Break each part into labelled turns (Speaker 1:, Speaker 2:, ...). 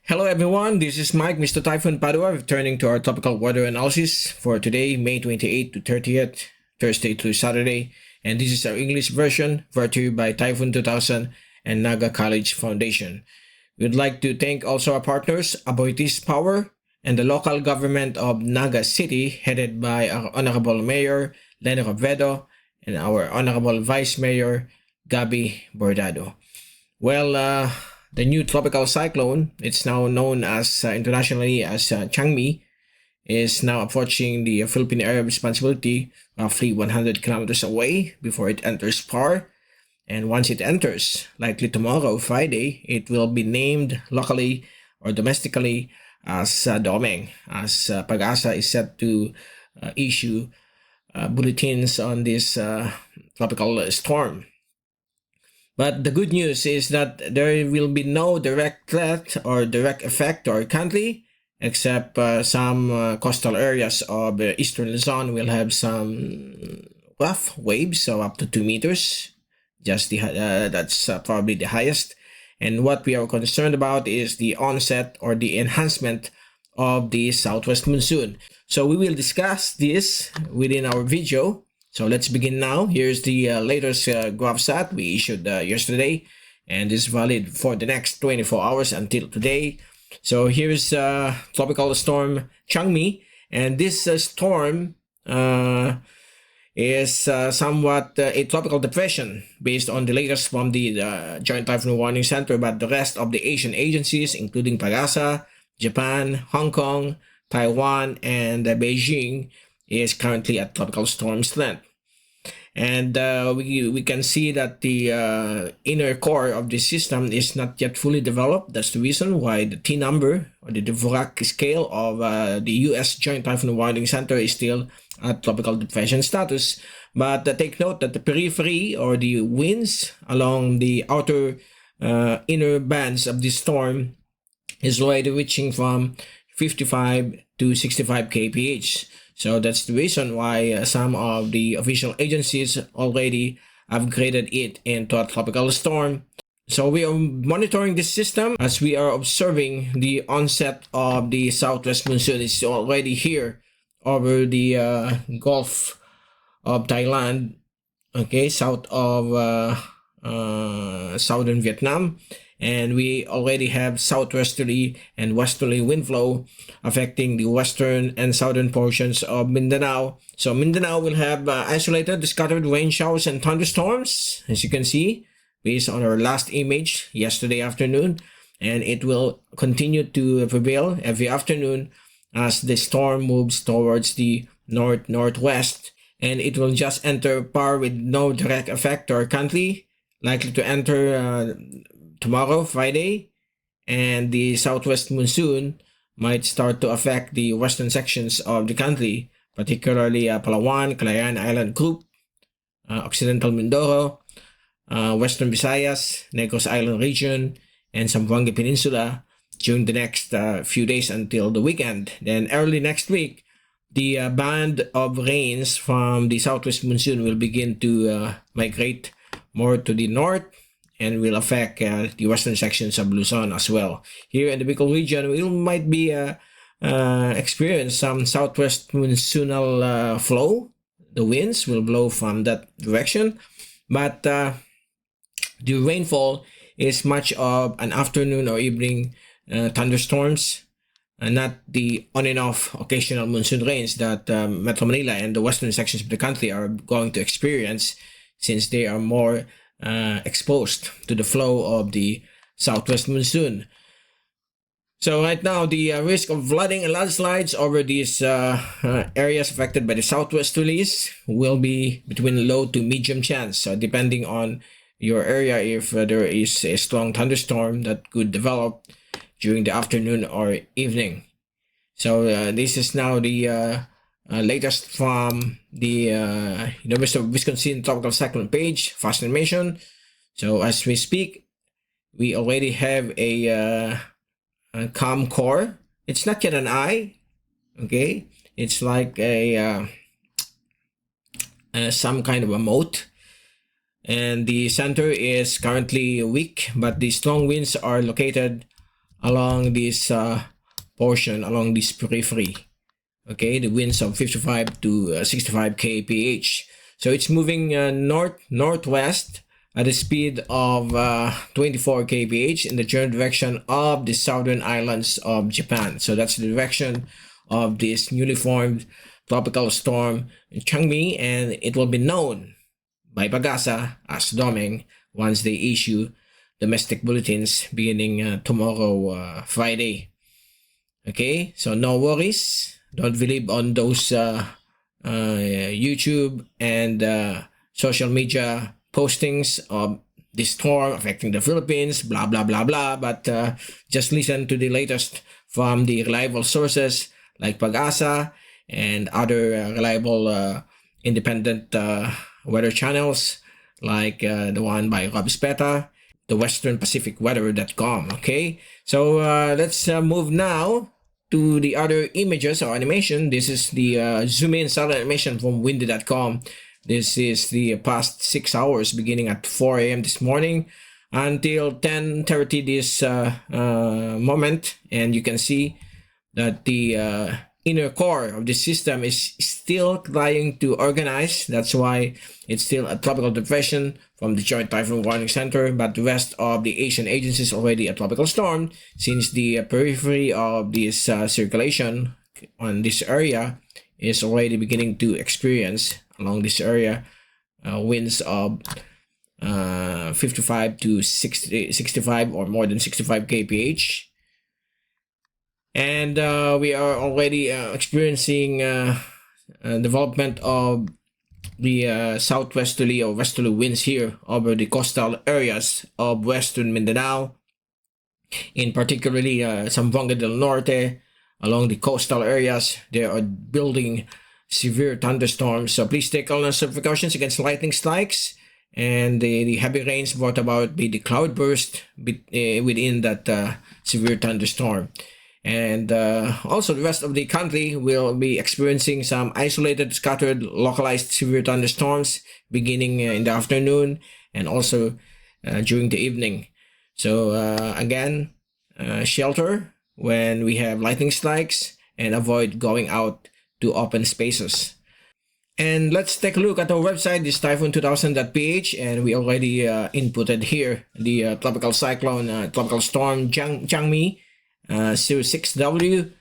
Speaker 1: Hello everyone, this is Mike, Mr. Typhoon Padua, returning to our topical weather analysis for today, May 28th to 30th, Thursday to Saturday. And this is our English version, brought to you by Typhoon 2000 and Naga College Foundation. We'd like to thank also our partners, Aboitiz Power, and the local government of Naga City, headed by our Honorable Mayor, Lene Robredo, and our Honorable Vice Mayor, Gabi Bordado. Well, the new tropical cyclone, it's now known as internationally as Jangmi, is now approaching the Philippine Area of Responsibility, roughly 100 kilometers away before it enters PAR. And once it enters, likely tomorrow, Friday, it will be named locally or domestically as Domeng, as Pag-asa is set to issue bulletins on this tropical storm. But the good news is that there will be no direct threat or direct effect to our country, except some coastal areas of eastern Luzon will have some rough waves, so up to 2 meters. That's probably the highest. And what we are concerned about is the onset or the enhancement of the Southwest Monsoon. So we will discuss this within our video. So let's begin now. Here's the latest GovSat we issued yesterday, and is valid for the next 24 hours until today. So here's tropical storm Jangmi, and this storm is somewhat a tropical depression based on the latest from the Joint Typhoon Warning Center, but the rest of the Asian agencies, including Pag-asa, Japan, Hong Kong, Taiwan, and Beijing, is currently at tropical storm strength. And we can see that the inner core of the system is not yet fully developed. That's the reason why the T number or the Dvorak scale of the U.S. Joint Typhoon Warning Center is still at tropical depression status. But take note that the periphery or the winds along the outer inner bands of this storm is already reaching from 55 to 65 kph. So that's the reason why some of the official agencies already upgraded it into a tropical storm. So we are monitoring this system as we are observing the onset of the Southwest Monsoon. It's already here over the Gulf of Thailand, okay, south of southern Vietnam. And we already have southwesterly and westerly wind flow affecting the western and southern portions of Mindanao. So Mindanao will have isolated scattered rain showers and thunderstorms, as you can see, based on our last image yesterday afternoon. And it will continue to prevail every afternoon as the storm moves towards the north-northwest. And it will just enter PAR with no direct effect to our country, likely to enter tomorrow, Friday, and the Southwest Monsoon might start to affect the western sections of the country, particularly Palawan, Calayan Island Group, Occidental Mindoro, Western Visayas, Negros Island region, and Zamboanga Peninsula during the next few days until the weekend. Then early next week, the band of rains from the Southwest Monsoon will begin to migrate more to the north, and will affect the western sections of Luzon as well. Here in the Bicol region, we might be experience some southwest monsoonal flow. The winds will blow from that direction, but the rainfall is much of an afternoon or evening thunderstorms, and not the on and off occasional monsoon rains that Metro Manila and the western sections of the country are going to experience, since they are more exposed to the flow of the Southwest Monsoon. So right now, the risk of flooding and landslides over these areas affected by the southwesterlies will be between low to medium chance. So depending on your area, if there is a strong thunderstorm that could develop during the afternoon or evening. So this is now the latest from the University of Wisconsin Tropical Cyclone page, fast animation. So as we speak, we already have a calm core. It's not yet an eye, okay? It's like a some kind of a moat. And the center is currently weak, but the strong winds are located along this portion, along this periphery. Okay, the winds of 55 to 65 kph. So it's moving northwest at a speed of 24 kph in the general direction of the southern islands of Japan. So that's the direction of this newly formed tropical storm Jangmi, and it will be known by Pagasa as Domeng once they issue domestic bulletins beginning tomorrow, Friday. Okay, so no worries. Don't believe on those YouTube and social media postings of this storm affecting the Philippines, blah, blah, blah, blah. But just listen to the latest from the reliable sources like Pag-asa and other reliable independent weather channels like the one by Rob Speta, the Western Pacific Weather.com. Okay, so let's move now to the other images or animation. This is the zoom in satellite animation from windy.com. This is the past 6 hours beginning at 4 a.m. this morning until 10:30 this moment, and you can see that the inner core of the system is still trying to organize. That's why it's still a tropical depression from the Joint Typhoon Warning Center, but the rest of the Asian agencies already a tropical storm, since the periphery of this circulation on this area is already beginning to experience along this area winds of 55 to 65 or more than 65 kph. And we are already experiencing development of the southwesterly or westerly winds here over the coastal areas of western Mindanao, in particularly Zamboanga del Norte. Along the coastal areas, they are building severe thunderstorms, so please take all necessary precautions against lightning strikes and the heavy rains brought about by the cloudburst within that severe thunderstorm. And also the rest of the country will be experiencing some isolated, scattered, localized severe thunderstorms beginning in the afternoon and also during the evening. So again, shelter when we have lightning strikes and avoid going out to open spaces. And let's take a look at our website, this typhoon2000.ph, and we already inputted here the tropical cyclone, tropical storm Jangmi. 06W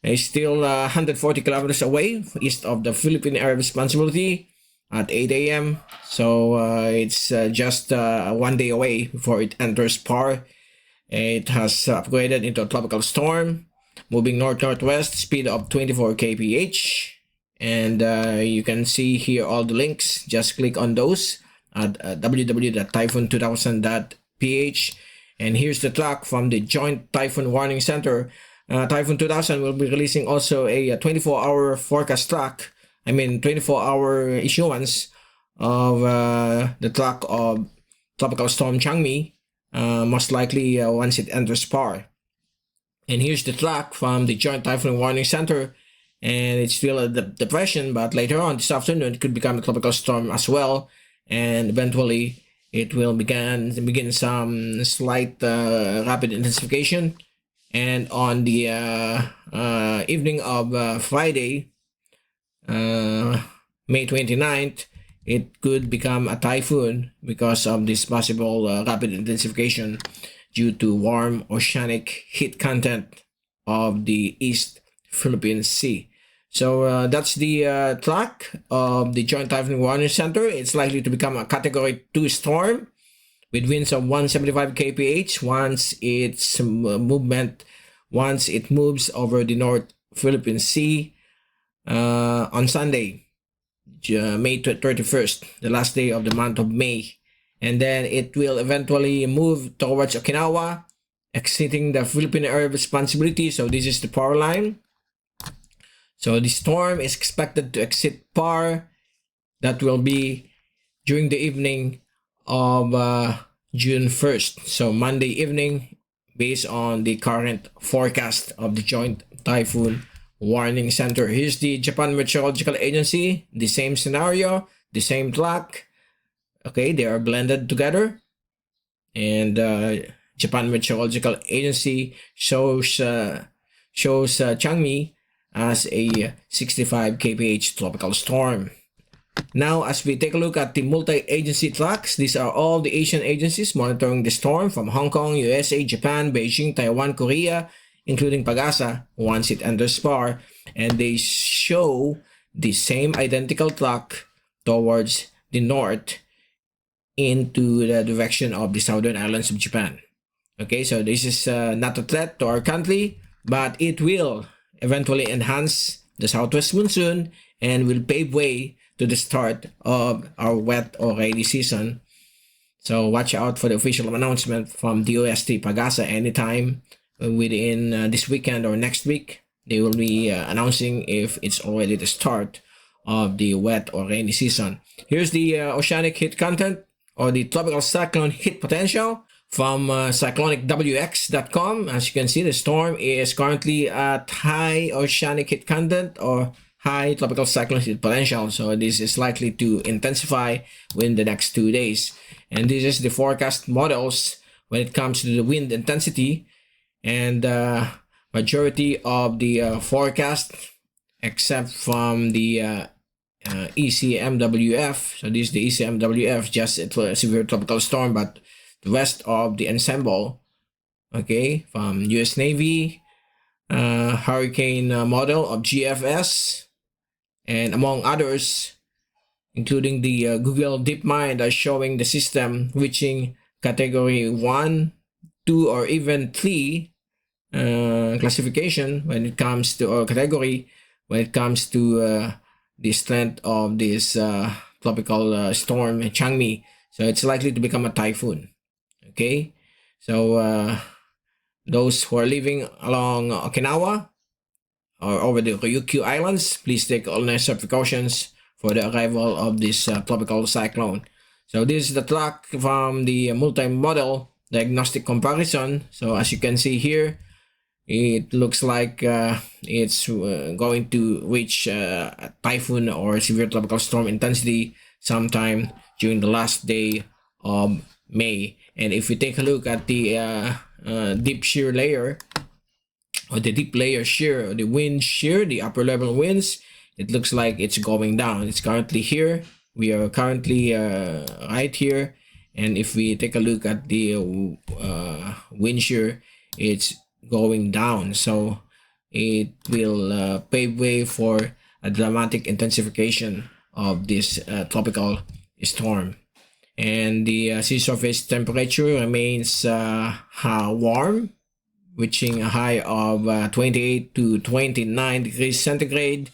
Speaker 1: is still 140 kilometers away east of the Philippine Area of Responsibility at 8 a.m. So it's just 1 day away before it enters PAR. It has upgraded into a tropical storm, moving north-northwest, speed of 24 kph. And you can see here all the links. Just click on those at www.typhoon2000.ph. And here's the track from the Joint Typhoon Warning Center. Typhoon 2000 will be releasing also a 24-hour forecast track. 24-hour issuance of the track of Tropical Storm Jangmi, most likely once it enters PAR. And here's the track from the Joint Typhoon Warning Center. And it's still a depression, but later on this afternoon, it could become a tropical storm as well. And eventually, it will begin some slight rapid intensification, and on the evening of Friday, May 29th, it could become a typhoon because of this possible rapid intensification due to warm oceanic heat content of the East Philippine Sea. So that's the track of the Joint Typhoon Warning Center. It's likely to become a Category 2 storm with winds of 175 kph once it moves over the North Philippine Sea on Sunday, May 31st, the last day of the month of May. And then it will eventually move towards Okinawa, exiting the Philippine Area of Responsibility. So this is the power line. So the storm is expected to exit PAR. That will be during the evening of June 1st. So Monday evening, based on the current forecast of the Joint Typhoon Warning Center. Here's the Japan Meteorological Agency. The same scenario, the same track. Okay, they are blended together. And Japan Meteorological Agency shows Jangmi as a 65 kph tropical storm. Now, as we take a look at the multi-agency tracks, these are all the Asian agencies monitoring the storm from Hong Kong, USA, Japan, Beijing, Taiwan, Korea, including Pagasa once it enters SPAR, and they show the same identical track towards the north into the direction of the southern islands of Japan. Okay, so this is not a threat to our country, but it will eventually enhance the southwest monsoon and will pave way to the start of our wet or rainy season. So watch out for the official announcement from DOST Pagasa anytime within this weekend or next week. They will be announcing if it's already the start of the wet or rainy season. Here's the oceanic heat content or the tropical cyclone heat potential from cyclonicwx.com. As you can see, the storm is currently at high oceanic heat content or high tropical cyclone heat potential. So this is likely to intensify within the next 2 days. And this is the forecast models when it comes to the wind intensity. And majority of the forecast, except from the ECMWF. So this is the ECMWF, just a severe tropical storm, but the rest of the ensemble, okay, from US Navy, hurricane model of GFS, and among others, including the Google DeepMind, are showing the system reaching category 1, 2, or even 3 classification when it comes to, or category when it comes to the strength of this tropical storm Jangmi. So it's likely to become a typhoon. Okay, so those who are living along Okinawa or over the Ryukyu Islands, please take all necessary precautions for the arrival of this tropical cyclone. So this is the track from the multi-model diagnostic comparison. So as you can see here, it looks like it's going to reach a typhoon or severe tropical storm intensity sometime during the last day of May. And if we take a look at the deep shear layer, or the deep layer shear, or the wind shear, the upper level winds, it looks like it's going down. It's currently here. We are currently right here. And if we take a look at the wind shear, it's going down. So it will pave way for a dramatic intensification of this tropical storm. And the sea surface temperature remains warm, reaching a high of 28 to 29 degrees centigrade.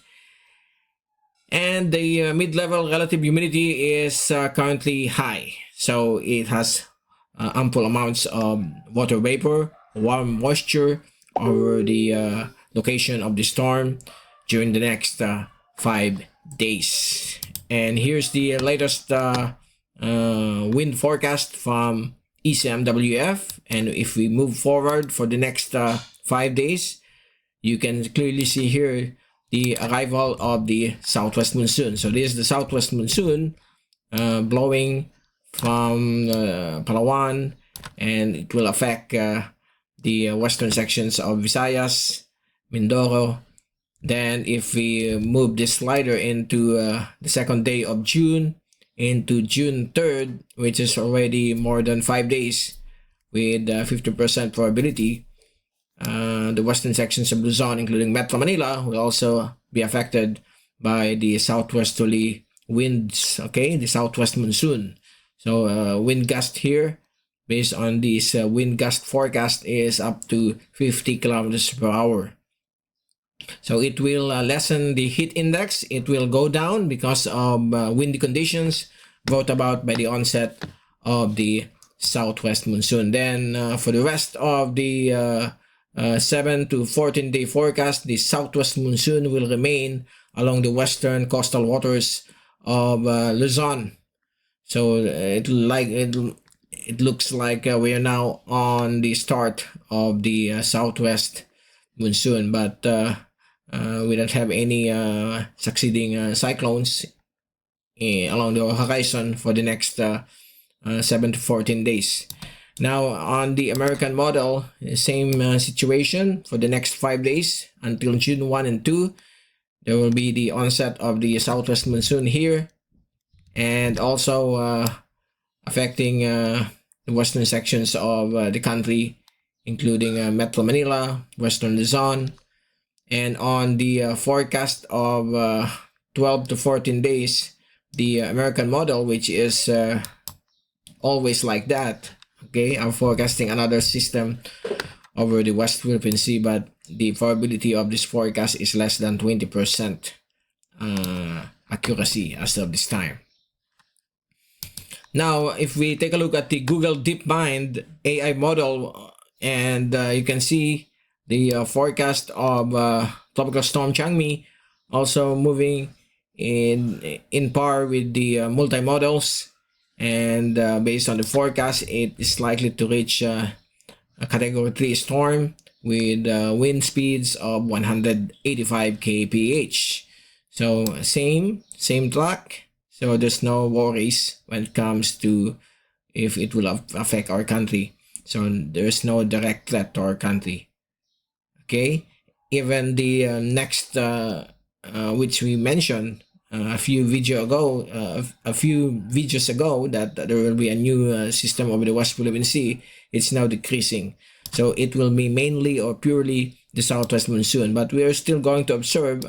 Speaker 1: And the mid-level relative humidity is currently high. So it has ample amounts of water vapor, warm moisture over the location of the storm during the next 5 days. And here's the latest wind forecast from ECMWF. And if we move forward for the next 5 days, you can clearly see here the arrival of the southwest monsoon. So this is the southwest monsoon blowing from Palawan, and it will affect the western sections of Visayas, Mindoro. Then if we move this slider into the second day of June, into June 3rd, which is already more than 5 days with 50% probability, the western sections of Luzon, including Metro Manila, will also be affected by the southwesterly winds, okay, the southwest monsoon. So wind gust here, based on this wind gust forecast, is up to 50 kilometers per hour. So it will lessen the heat index. It will go down because of windy conditions brought about by the onset of the southwest monsoon. Then for the rest of the 7 to 14 day forecast, the southwest monsoon will remain along the western coastal waters of Luzon. So it looks like we are now on the start of the southwest monsoon, but we don't have any succeeding cyclones along the horizon for the next 7 to 14 days. Now, on the American model, same situation for the next 5 days until June 1 and 2. There will be the onset of the Southwest Monsoon here, and also affecting the western sections of the country, including Metro Manila, Western Luzon. And on the forecast of 12 to 14 days, the American model, which is always like that, okay, I'm forecasting another system over the West Philippine Sea, but the probability of this forecast is less than 20% accuracy as of this time. Now, if we take a look at the Google DeepMind AI model, and you can see the forecast of Tropical Storm Jangmi also moving in par with the multi-models, and based on the forecast, it is likely to reach a Category 3 storm with wind speeds of 185 kph. So same track. So there's no worries when it comes to if it will affect our country. So there's no direct threat to our country. Okay, even the next, which we mentioned a few videos ago, that there will be a new system over the West Philippine Sea. It's now decreasing. So it will be mainly or purely the Southwest Monsoon. But we are still going to observe.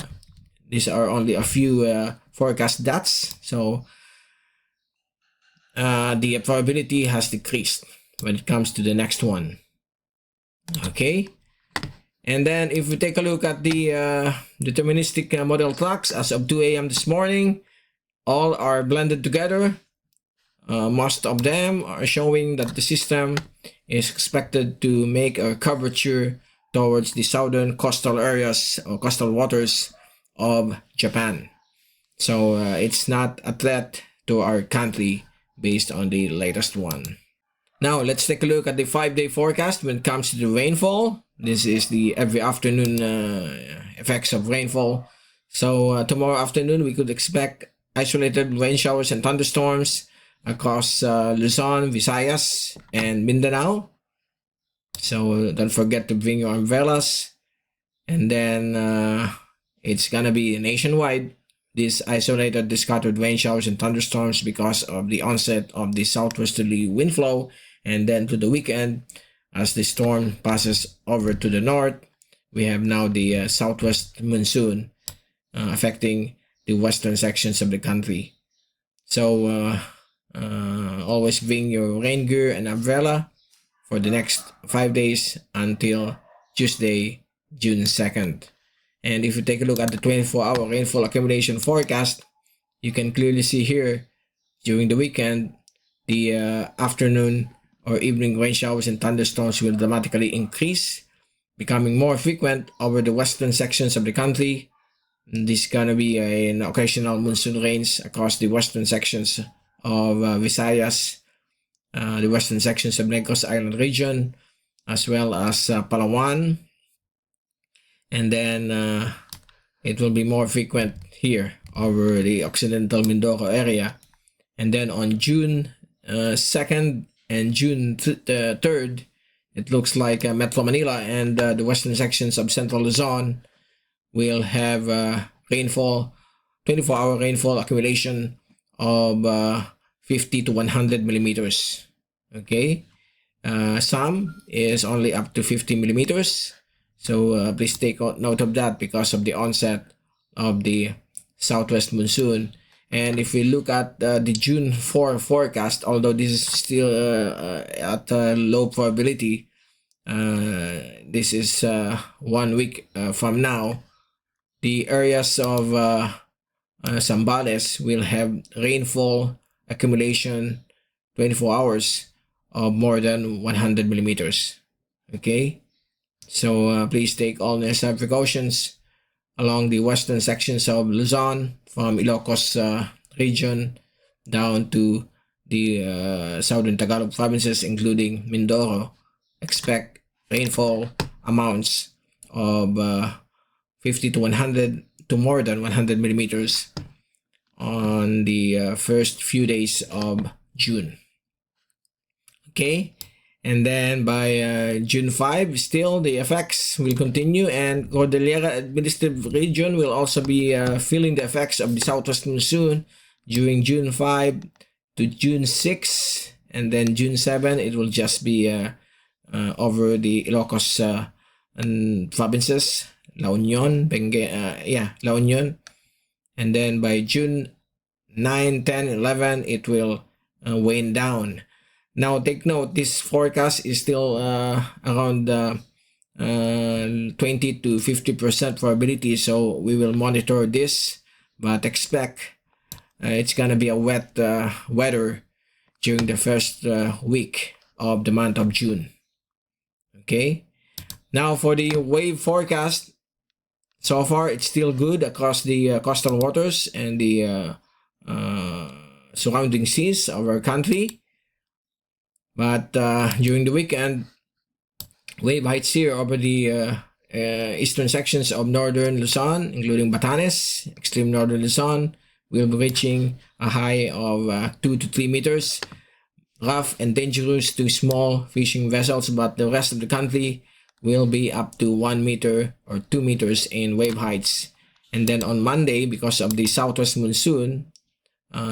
Speaker 1: These are only a few forecast dots. So the probability has decreased when it comes to the next one. Okay. And then if we take a look at the deterministic model clocks as of 2 a.m. this morning, all are blended together. Most of them are showing that the system is expected to make a curvature towards the southern coastal areas or coastal waters of Japan. So it's not a threat to our country based on the latest one. Now let's take a look at the 5-day forecast when it comes to the rainfall. This is the every afternoon effects of rainfall. So tomorrow afternoon we could expect isolated rain showers and thunderstorms across Luzon, Visayas, and Mindanao. So don't forget to bring your umbrellas. And then it's gonna be nationwide, these isolated scattered rain showers and thunderstorms because of the onset of the southwesterly wind flow. And then to the weekend, as the storm passes over to the north, we have now the Southwest Monsoon affecting the western sections of the country. So always bring your rain gear and umbrella for the next 5 days until Tuesday, June 2nd. And if you take a look at the 24-hour rainfall accumulation forecast, you can clearly see here during the weekend, the afternoon or evening rain showers and thunderstorms will dramatically increase, becoming more frequent over the western sections of the country. This is gonna be an occasional monsoon rains across the western sections of Visayas, the western sections of Negros Island region, as well as Palawan. And then it will be more frequent here over the Occidental Mindoro area. And then on June 2nd and June 3rd, it looks like Metro Manila and the western sections of Central Luzon will have rainfall, 24-hour rainfall accumulation of 50 to 100 millimeters. Okay, some is only up to 50 millimeters. So please take note of that because of the onset of the Southwest Monsoon. And if we look at the June 4 forecast, although this is still at low probability, this is 1 week from now, the areas of Zambales will have rainfall accumulation 24 hours of more than 100 millimeters. Okay, so please take all necessary precautions along the western sections of Luzon, from Ilocos region down to the southern Tagalog provinces, including Mindoro. Expect rainfall amounts of 50 to 100 to more than 100 millimeters on the first few days of June. Okay, And then by June 5, still the effects will continue, and Cordillera Administrative Region will also be feeling the effects of the Southwest Monsoon during June 5 to June 6. And then June 7, it will just be over the Ilocos provinces, La Union, La Union. And then by June 9, 10, 11, it will wane down. Now take note, this forecast is still around 20 to 50% probability, so we will monitor this, but expect it's gonna be a wet weather during the first week of the month of June. Okay, now for the wave forecast, so far it's still good across the coastal waters and the surrounding seas of our country. But during the weekend, wave heights here over the eastern sections of northern Luzon, including Batanes, extreme northern Luzon, will be reaching a high of 2 to 3 meters. Rough and dangerous to small fishing vessels, but the rest of the country will be up to 1 meter or 2 meters in wave heights. And then on Monday, because of the Southwest Monsoon,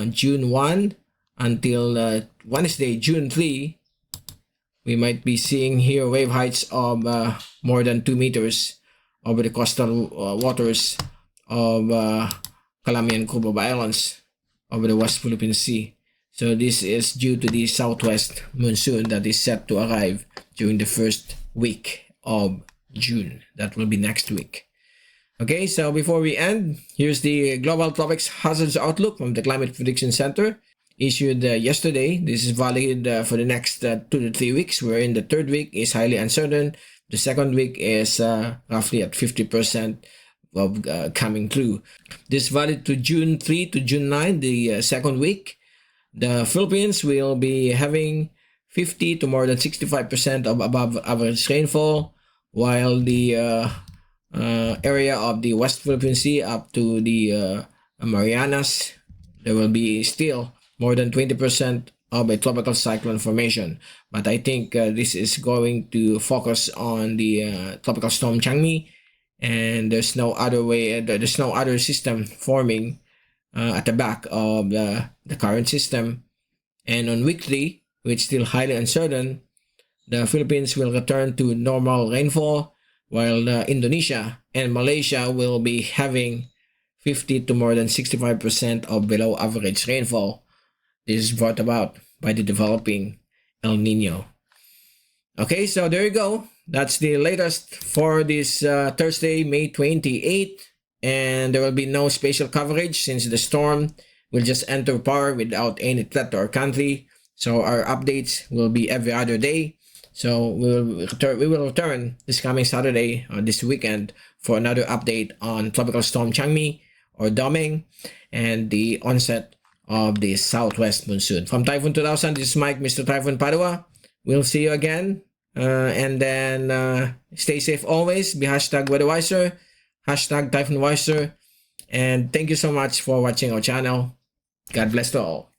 Speaker 1: June 1 until Wednesday, June 3, we might be seeing here wave heights of more than 2 meters over the coastal waters of Calami and Cubaba Islands over the West Philippine Sea. So this is due to the Southwest Monsoon that is set to arrive during the first week of June. That will be next week. Okay, so before we end, here's the Global Tropics Hazards Outlook from the Climate Prediction Center, issued yesterday. This is valid for the next 2 to 3 weeks, wherein the third week is highly uncertain. The second week is roughly at 50% of coming through. This is valid to June 3 to June 9, the second week. The Philippines will be having 50 to more than 65% of above average rainfall, while the area of the West Philippine Sea up to the Marianas, there will be still more than 20% of a tropical cyclone formation. But I think this is going to focus on the tropical storm Jangmi, and there's no other system forming at the back of the current system. And on week 3, which is still highly uncertain, the Philippines will return to normal rainfall, while Indonesia and Malaysia will be having 50 to more than 65% of below average rainfall. This is brought about by the developing El Nino. Okay, so there you go. That's the latest for this Thursday, May 28th. And there will be no spatial coverage since the storm will just enter power without any threat to our country. So our updates will be every other day. So we will return this coming Saturday or this weekend for another update on Tropical Storm Jangmi or Domeng and the onset of the Southwest Monsoon. From Typhoon 2000, this is Mike, Mr. Typhoon Padua. We'll see you again. And then stay safe always. Be #WeatherWiser, #TyphoonWiser. And thank you so much for watching our channel. God bless to all.